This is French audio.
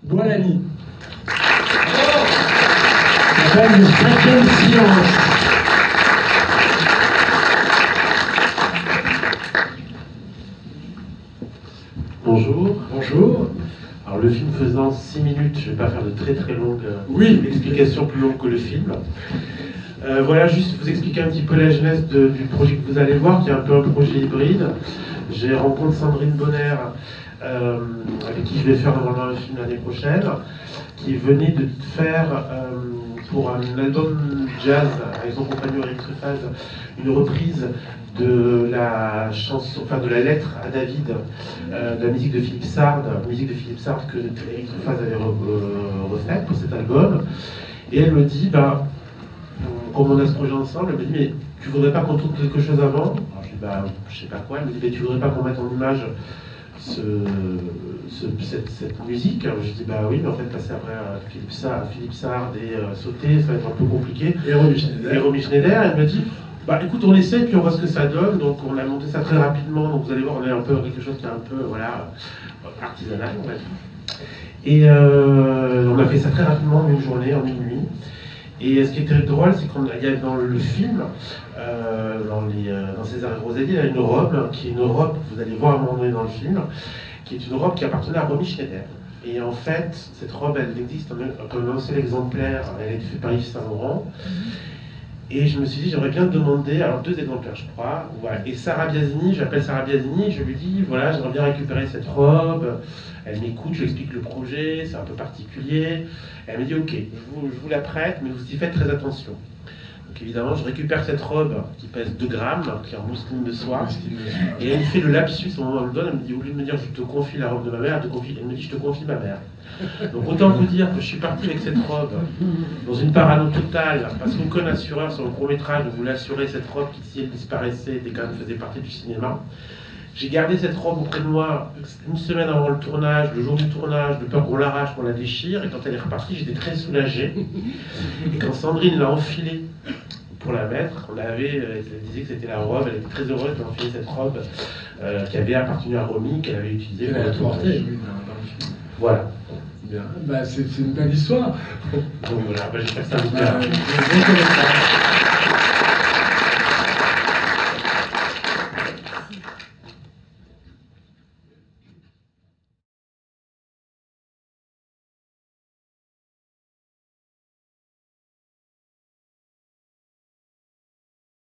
Boilani. Ça s'appelle le 5e silence. Bonjour. Bonjour. Alors le film faisant 6 minutes, je ne vais pas faire de très longues explications plus longues que le film. Voilà, juste vous expliquer un petit peu la genèse du projet que vous allez voir, qui est un peu un projet hybride. J'ai rencontré Sandrine Bonner, avec qui je vais faire normalement un film l'année prochaine, qui venait de faire pour un album jazz avec son compagnon Eric Truffaz, une reprise de la chanson, enfin de la lettre à David, de la musique de Philippe Sard, que Eric Truffaz avait refaite pour cet album. Et elle me dit, comme on a ce projet ensemble, elle me dit, mais tu voudrais pas qu'on tourne quelque chose avant? Alors je dis, je sais pas quoi. Elle me dit, mais tu voudrais pas qu'on mette en image cette musique? Je dis, oui, mais en fait, passer après Philippe Sard et sauter, ça va être un peu compliqué. Et Romy Schneider, elle me dit, écoute, on essaie, puis on voit ce que ça donne. Donc on a monté ça très rapidement. Donc vous allez voir, on est un peu dans quelque chose qui est un peu, artisanal, on va dire. Et on a fait ça très rapidement, en une journée, en une nuit. Et ce qui est très drôle, c'est qu'il y a dans le film, dans César et Rosalie, il y a une robe, qui est une robe, vous allez voir à un moment donné dans le film, qui est une robe qui appartenait à Romy Schneider. Et en fait, cette robe, elle existe comme un seul exemplaire, elle est faite par Yves Saint Laurent. Et je me suis dit, j'aimerais bien demander, alors 2 exemplaires je crois, voilà. Et Sarah Biasini, j'appelle Sarah Biasini, je lui dis, voilà, j'aimerais bien récupérer cette robe. Elle m'écoute, je lui explique le projet, c'est un peu particulier. Elle me dit, ok, je vous la prête, mais vous y faites très attention. Donc évidemment, je récupère cette robe qui pèse 2 grammes, qui est en mousseline de soie. Et elle fait le lapsus au moment où elle me donne, elle me dit, au lieu de me dire, je te confie la robe de ma mère, elle me dit, je te confie ma mère. Donc autant vous dire que je suis parti avec cette robe dans une parano totale, parce qu'aucun assureur sur le court-métrage ne voulait assurer cette robe qui, si elle disparaissait, dès qu'elle faisait partie du cinéma. J'ai gardé cette robe auprès de moi une semaine avant le tournage, le jour du tournage, de peur qu'on l'arrache, qu'on la déchire. Et quand elle est repartie, j'étais très soulagé. Et quand Sandrine l'a enfilée pour la mettre, elle disait que c'était la robe, elle était très heureuse d'enfiler cette robe qui avait appartenu à Romy, qu'elle avait utilisée pour le tournage. Voilà. Bien. C'est une belle histoire. Donc voilà, j'espère que ça vous plaira.